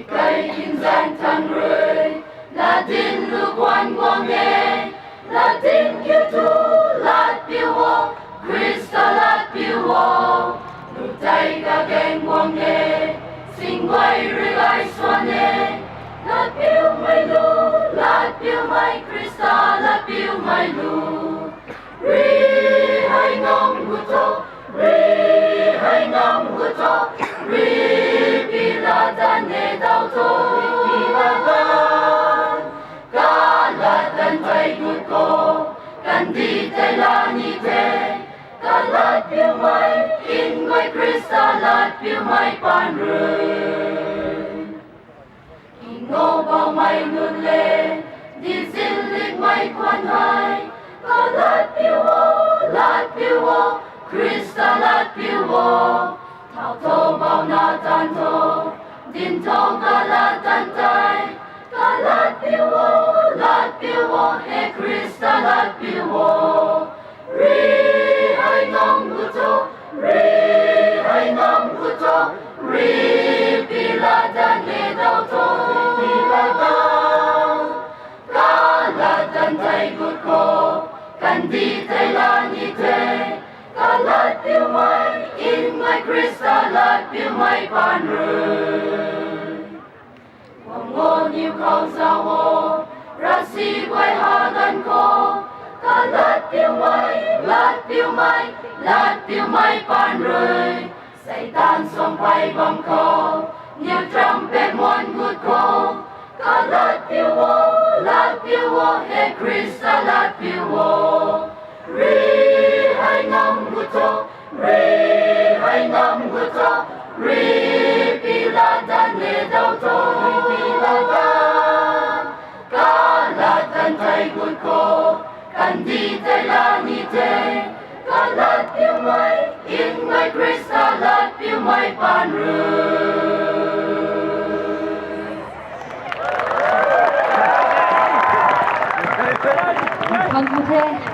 cây in danh thăng rơi là tin lưu quan quang nghe là tin Kitô lát phiêu vô Christa lát phiêu vô nụ tay cả ghen quang nghe sinh quay rơi lại xoan nghe lát phiêu mai lu lát phiêu mai Christa lát phiêu mai lu ri hai ngom guto ri hai ngom guto ri pila dan ne đau thôi pila dan cả là dan tay guto kan di tay la ni te cả lát phiêu mai in ngoài Christa lát phiêu mai pan rơi ngô bao mai nun lê đi xin lịch mai quan hai cả lát phiêu vô Christa lát phiêu vô thảo thô bao na tan thô din thô cả lát tan tay cả lát phiêu vô he Christa lát phiêu vô ri hai ngom guto ri hai ngom guto ri pila dan ne đau thôi pila dan cả lát tan tay guto kan di tay la ni te cả lát phiêu mai in ngoài Christa lát phiêu mai pan rơi quang ngô nhiều khâu sao hồ ra si quay hà gan cô cả lát phiêu mai pan rơi say tan song bay bom khô nhiều trumpet muôn ngút khô cả lát phiêu vô he Christa lát phiêu vô ri hai ngom guto ri hai ngom guto ri pila dan ne đau thôi pila dan cả lát dan tay guto kan di tay la ni te cả lát phiêu mai in ngoài Christa lát phiêu mai pan rơi Vâng, thưa